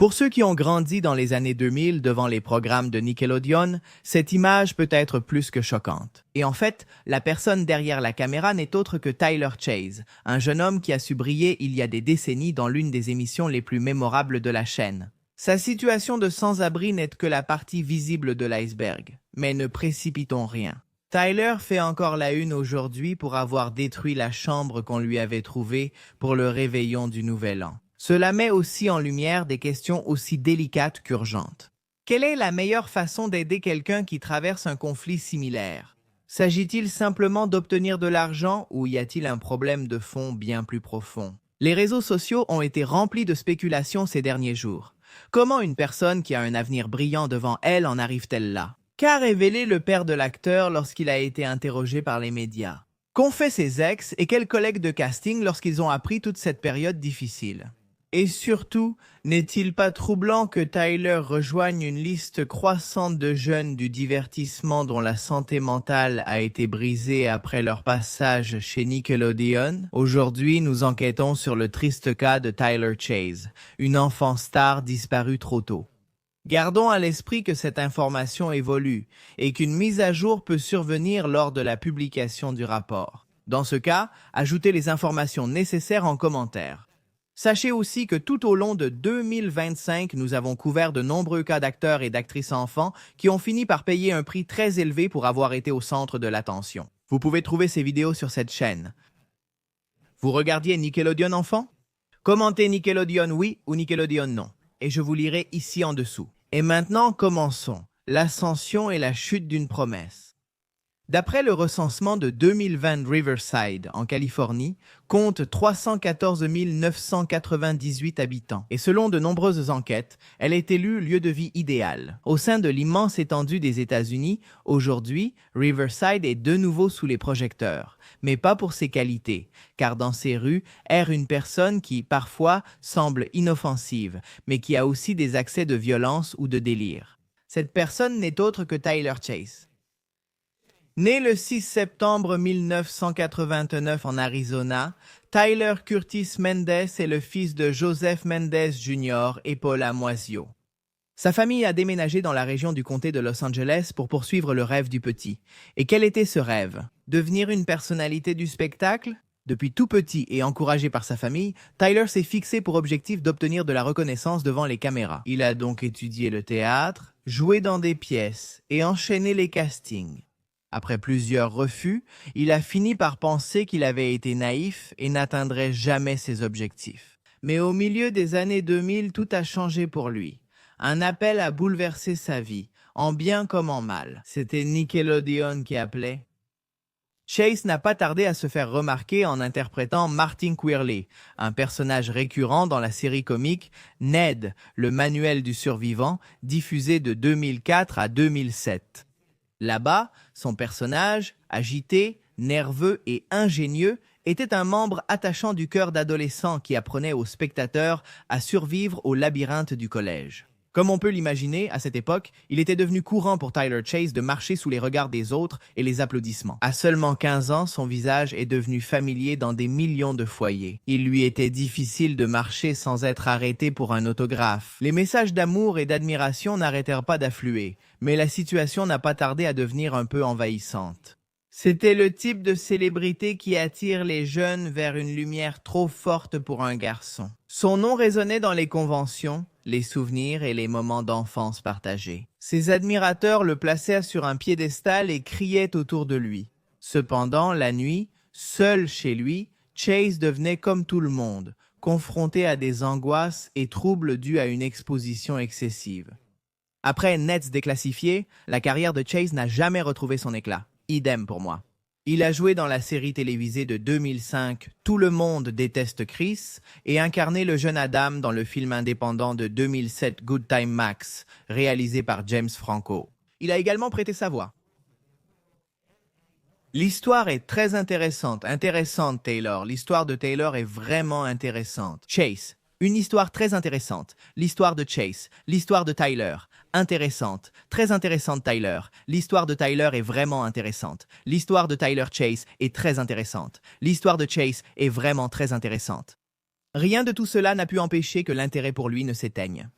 Pour ceux qui ont grandi dans les années 2000 devant les programmes de Nickelodeon, cette image peut être plus que choquante. Et en fait, la personne derrière la caméra n'est autre que Tyler Chase, un jeune homme qui a su briller il y a des décennies dans l'une des émissions les plus mémorables de la chaîne. Sa situation de sans-abri n'est que la partie visible de l'iceberg. Mais ne précipitons rien. Tyler fait encore la une aujourd'hui pour avoir détruit la chambre qu'on lui avait trouvée pour le réveillon du Nouvel An. Cela met aussi en lumière des questions aussi délicates qu'urgentes. Quelle est la meilleure façon d'aider quelqu'un qui traverse un conflit similaire? S'agit-il simplement d'obtenir de l'argent ou y a-t-il un problème de fond bien plus profond? Les réseaux sociaux ont été remplis de spéculations ces derniers jours. Comment une personne qui a un avenir brillant devant elle en arrive-t-elle là? Qu'a révélé le père de l'acteur lorsqu'il a été interrogé par les médias? Qu'ont fait ses ex et quels collègues de casting lorsqu'ils ont appris toute cette période difficile? Et surtout, n'est-il pas troublant que Tyler rejoigne une liste croissante de jeunes du divertissement dont la santé mentale a été brisée après leur passage chez Nickelodeon? Aujourd'hui, nous enquêtons sur le triste cas de Tyler Chase, une enfant star disparue trop tôt. Gardons à l'esprit que cette information évolue et qu'une mise à jour peut survenir lors de la publication du rapport. Dans ce cas, ajoutez les informations nécessaires en commentaire. Sachez aussi que tout au long de 2025, nous avons couvert de nombreux cas d'acteurs et d'actrices enfants qui ont fini par payer un prix très élevé pour avoir été au centre de l'attention. Vous pouvez trouver ces vidéos sur cette chaîne. Vous regardiez Nickelodeon enfant? Commentez Nickelodeon oui ou Nickelodeon non, et je vous lirai ici en dessous. Et maintenant, commençons. L'ascension et la chute d'une promesse. D'après le recensement de 2020 Riverside, en Californie, compte 314 998 habitants. Et selon de nombreuses enquêtes, elle est élue lieu de vie idéal. Au sein de l'immense étendue des États-Unis, aujourd'hui, Riverside est de nouveau sous les projecteurs. Mais pas pour ses qualités, car dans ses rues erre une personne qui, parfois, semble inoffensive, mais qui a aussi des accès de violence ou de délire. Cette personne n'est autre que Tyler Chase. Né le 6 septembre 1989 en Arizona, Tyler Curtis Mendes est le fils de Joseph Mendes Jr. et Paula Moisio. Sa famille a déménagé dans la région du comté de Los Angeles pour poursuivre le rêve du petit. Et quel était ce rêve? Devenir une personnalité du spectacle? Depuis tout petit et encouragé par sa famille, Tyler s'est fixé pour objectif d'obtenir de la reconnaissance devant les caméras. Il a donc étudié le théâtre, joué dans des pièces et enchaîné les castings. Après plusieurs refus, il a fini par penser qu'il avait été naïf et n'atteindrait jamais ses objectifs. Mais au milieu des années 2000, tout a changé pour lui. Un appel a bouleversé sa vie, en bien comme en mal. C'était Nickelodeon qui appelait. Chase n'a pas tardé à se faire remarquer en interprétant Martin Queerley, un personnage récurrent dans la série comique Ned, le manuel du survivant, diffusé de 2004 à 2007. Là-bas, son personnage, agité, nerveux et ingénieux, était un membre attachant du cœur d'adolescent qui apprenait aux spectateurs à survivre au labyrinthe du collège. Comme on peut l'imaginer, à cette époque, il était devenu courant pour Tyler Chase de marcher sous les regards des autres et les applaudissements. À seulement 15 ans, son visage est devenu familier dans des millions de foyers. Il lui était difficile de marcher sans être arrêté pour un autographe. Les messages d'amour et d'admiration n'arrêtèrent pas d'affluer, mais la situation n'a pas tardé à devenir un peu envahissante. C'était le type de célébrité qui attire les jeunes vers une lumière trop forte pour un garçon. Son nom résonnait dans les conventions, les souvenirs et les moments d'enfance partagés. Ses admirateurs le plaçaient sur un piédestal et criaient autour de lui. Cependant, la nuit, seul chez lui, Chase devenait comme tout le monde, confronté à des angoisses et troubles dus à une exposition excessive. Après Nets déclassifié, la carrière de Chase n'a jamais retrouvé son éclat. Idem pour moi. Il a joué dans la série télévisée de 2005 Tout le monde déteste Chris et incarné le jeune Adam dans le film indépendant de 2007 Good Time Max, réalisé par James Franco. Il a également prêté sa voix. L'histoire est très intéressante Taylor. L'histoire de Taylor est vraiment intéressante. Chase, une histoire très intéressante. L'histoire de Chase, l'histoire de Tyler. Intéressante, très intéressante Tyler. L'histoire de Tyler est vraiment intéressante. L'histoire de Tyler Chase est très intéressante. L'histoire de Chase est vraiment très intéressante. Rien de tout cela n'a pu empêcher que l'intérêt pour lui ne s'éteigne.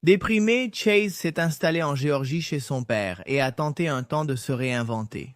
Déprimé, Chase s'est installé en Géorgie chez son père et a tenté un temps de se réinventer.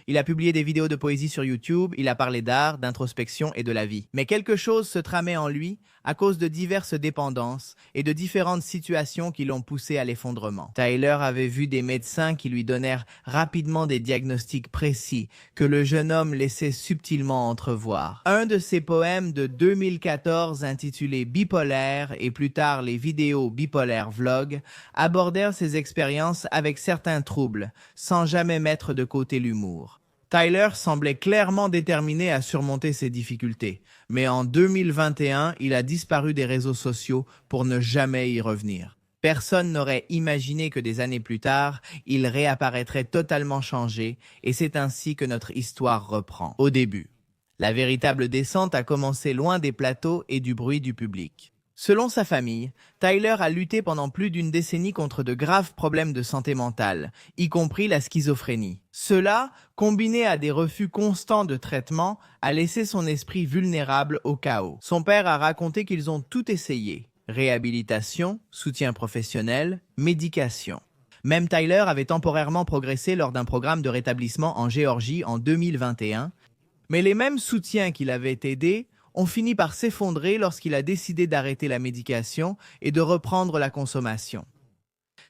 Il a publié des vidéos de poésie sur YouTube, il a parlé d'art, d'introspection et de la vie. Mais quelque chose se tramait en lui à cause de diverses dépendances et de différentes situations qui l'ont poussé à l'effondrement. Tyler avait vu des médecins qui lui donnèrent rapidement des diagnostics précis que le jeune homme laissait subtilement entrevoir. Un de ses poèmes de 2014 intitulé Bipolaire et plus tard les vidéos Bipolaire Vlog abordèrent ses expériences avec certains troubles, sans jamais mettre de côté l'humour. Tyler semblait clairement déterminé à surmonter ses difficultés, mais en 2021, il a disparu des réseaux sociaux pour ne jamais y revenir. Personne n'aurait imaginé que des années plus tard, il réapparaîtrait totalement changé, et c'est ainsi que notre histoire reprend. Au début, la véritable descente a commencé loin des plateaux et du bruit du public. Selon sa famille, Tyler a lutté pendant plus d'une décennie contre de graves problèmes de santé mentale, y compris la schizophrénie. Cela, combiné à des refus constants de traitement, a laissé son esprit vulnérable au chaos. Son père a raconté qu'ils ont tout essayé: réhabilitation, soutien professionnel, médication. Même Tyler avait temporairement progressé lors d'un programme de rétablissement en Géorgie en 2021, mais les mêmes soutiens qui l'avaient aidé ont fini par s'effondrer lorsqu'il a décidé d'arrêter la médication et de reprendre la consommation.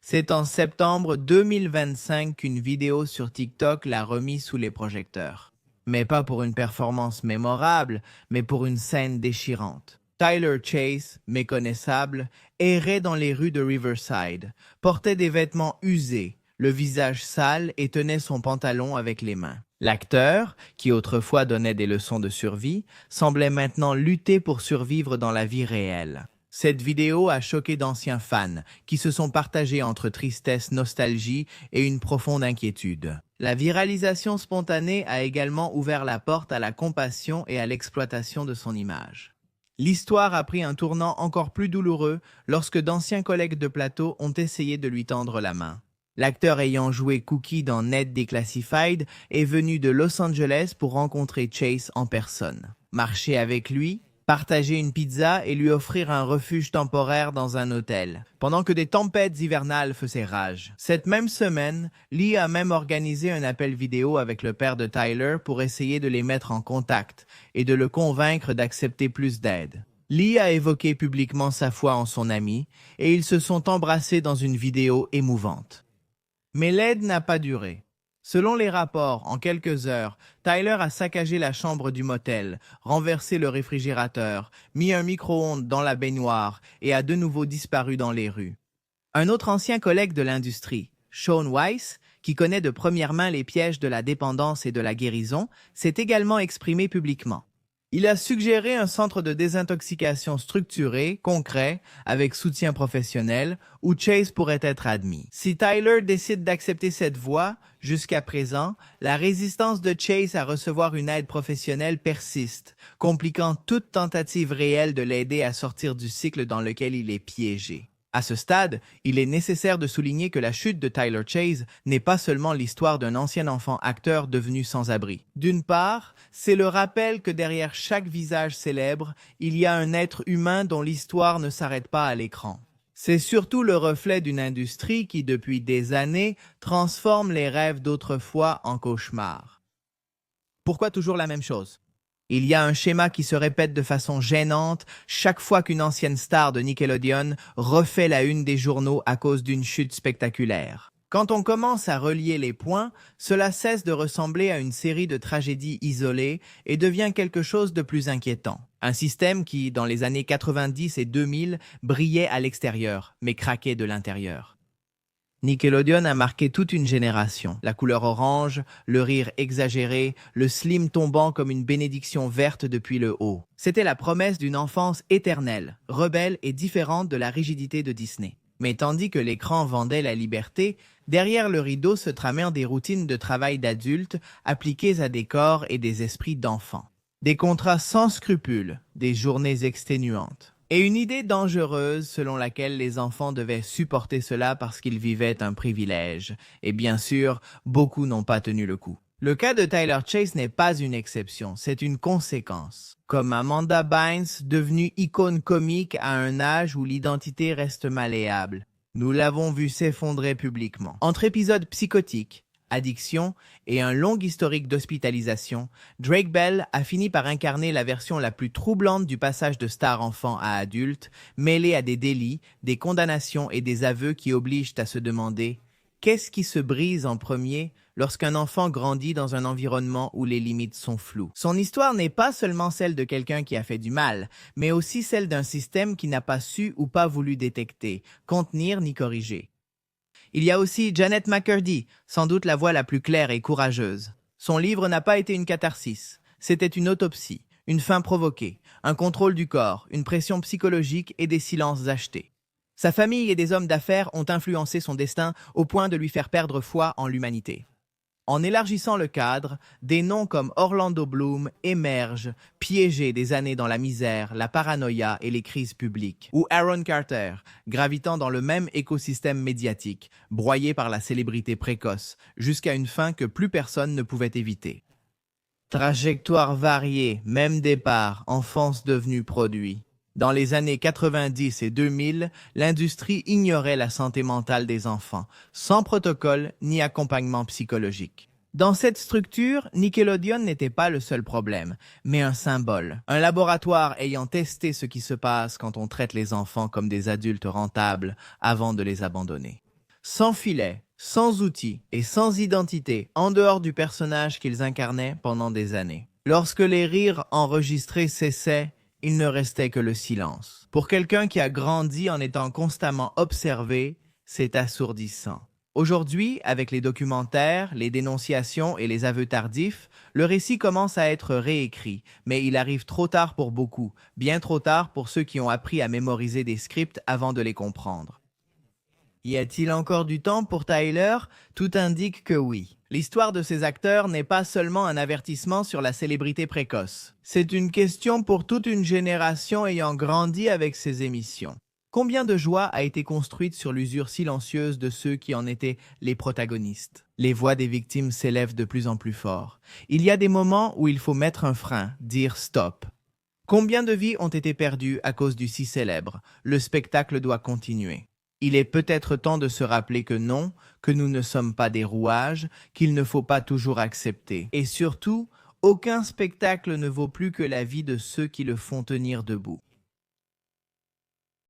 C'est en septembre 2025 qu'une vidéo sur TikTok l'a remis sous les projecteurs. Mais pas pour une performance mémorable, mais pour une scène déchirante. Tyler Chase, méconnaissable, errait dans les rues de Riverside, portait des vêtements usés, le visage sale et tenait son pantalon avec les mains. L'acteur, qui autrefois donnait des leçons de survie, semblait maintenant lutter pour survivre dans la vie réelle. Cette vidéo a choqué d'anciens fans, qui se sont partagés entre tristesse, nostalgie et une profonde inquiétude. La viralisation spontanée a également ouvert la porte à la compassion et à l'exploitation de son image. L'histoire a pris un tournant encore plus douloureux lorsque d'anciens collègues de plateau ont essayé de lui tendre la main. L'acteur ayant joué Cookie dans Ned Declassified est venu de Los Angeles pour rencontrer Chase en personne, marcher avec lui, partager une pizza et lui offrir un refuge temporaire dans un hôtel, pendant que des tempêtes hivernales faisaient rage. Cette même semaine, Lee a même organisé un appel vidéo avec le père de Tyler pour essayer de les mettre en contact et de le convaincre d'accepter plus d'aide. Lee a évoqué publiquement sa foi en son ami et ils se sont embrassés dans une vidéo émouvante. Mais l'aide n'a pas duré. Selon les rapports, en quelques heures, Tyler a saccagé la chambre du motel, renversé le réfrigérateur, mis un micro-ondes dans la baignoire et a de nouveau disparu dans les rues. Un autre ancien collègue de l'industrie, Sean Weiss, qui connaît de première main les pièges de la dépendance et de la guérison, s'est également exprimé publiquement. Il a suggéré un centre de désintoxication structuré, concret, avec soutien professionnel, où Chase pourrait être admis. Si Tyler décide d'accepter cette voie, jusqu'à présent, la résistance de Chase à recevoir une aide professionnelle persiste, compliquant toute tentative réelle de l'aider à sortir du cycle dans lequel il est piégé. À ce stade, il est nécessaire de souligner que la chute de Tyler Chase n'est pas seulement l'histoire d'un ancien enfant acteur devenu sans-abri. D'une part, c'est le rappel que derrière chaque visage célèbre, il y a un être humain dont l'histoire ne s'arrête pas à l'écran. C'est surtout le reflet d'une industrie qui, depuis des années, transforme les rêves d'autrefois en cauchemars. Pourquoi toujours la même chose? Il y a un schéma qui se répète de façon gênante chaque fois qu'une ancienne star de Nickelodeon refait la une des journaux à cause d'une chute spectaculaire. Quand on commence à relier les points, cela cesse de ressembler à une série de tragédies isolées et devient quelque chose de plus inquiétant. Un système qui, dans les années 90 et 2000, brillait à l'extérieur, mais craquait de l'intérieur. Nickelodeon a marqué toute une génération. La couleur orange, le rire exagéré, le slim tombant comme une bénédiction verte depuis le haut. C'était la promesse d'une enfance éternelle, rebelle et différente de la rigidité de Disney. Mais tandis que l'écran vendait la liberté, derrière le rideau se tramaient des routines de travail d'adultes appliquées à des corps et des esprits d'enfants. Des contrats sans scrupules, des journées exténuantes. Et une idée dangereuse selon laquelle les enfants devaient supporter cela parce qu'ils vivaient un privilège. Et bien sûr, beaucoup n'ont pas tenu le coup. Le cas de Tyler Chase n'est pas une exception, c'est une conséquence. Comme Amanda Bynes, devenue icône comique à un âge où l'identité reste malléable. Nous l'avons vu s'effondrer publiquement. Entre épisodes psychotiques, addiction et un long historique d'hospitalisation, Drake Bell a fini par incarner la version la plus troublante du passage de star enfant à adulte, mêlée à des délits, des condamnations et des aveux qui obligent à se demander « Qu'est-ce qui se brise en premier ?» lorsqu'un enfant grandit dans un environnement où les limites sont floues. Son histoire n'est pas seulement celle de quelqu'un qui a fait du mal, mais aussi celle d'un système qui n'a pas su ou pas voulu détecter, contenir ni corriger. Il y a aussi Janet McCurdy, sans doute la voix la plus claire et courageuse. Son livre n'a pas été une catharsis, c'était une autopsie, une faim provoquée, un contrôle du corps, une pression psychologique et des silences achetés. Sa famille et des hommes d'affaires ont influencé son destin au point de lui faire perdre foi en l'humanité. En élargissant le cadre, des noms comme Orlando Bloom émergent, piégés des années dans la misère, la paranoïa et les crises publiques. Ou Aaron Carter, gravitant dans le même écosystème médiatique, broyé par la célébrité précoce, jusqu'à une fin que plus personne ne pouvait éviter. Trajectoire variée, même départ, enfance devenue produit. Dans les années 90 et 2000, l'industrie ignorait la santé mentale des enfants, sans protocole ni accompagnement psychologique. Dans cette structure, Nickelodeon n'était pas le seul problème, mais un symbole. Un laboratoire ayant testé ce qui se passe quand on traite les enfants comme des adultes rentables avant de les abandonner. Sans filet, sans outils et sans identité, en dehors du personnage qu'ils incarnaient pendant des années. Lorsque les rires enregistrés cessaient, il ne restait que le silence. Pour quelqu'un qui a grandi en étant constamment observé, c'est assourdissant. Aujourd'hui, avec les documentaires, les dénonciations et les aveux tardifs, le récit commence à être réécrit, mais il arrive trop tard pour beaucoup, bien trop tard pour ceux qui ont appris à mémoriser des scripts avant de les comprendre. Y a-t-il encore du temps pour Tyler? Tout indique que oui. L'histoire de ces acteurs n'est pas seulement un avertissement sur la célébrité précoce. C'est une question pour toute une génération ayant grandi avec ces émissions. Combien de joie a été construite sur l'usure silencieuse de ceux qui en étaient les protagonistes? Les voix des victimes s'élèvent de plus en plus fort. Il y a des moments où il faut mettre un frein, dire stop. Combien de vies ont été perdues à cause du si célèbre? Le spectacle doit continuer. Il est peut-être temps de se rappeler que non, que nous ne sommes pas des rouages, qu'il ne faut pas toujours accepter. Et surtout, aucun spectacle ne vaut plus que la vie de ceux qui le font tenir debout.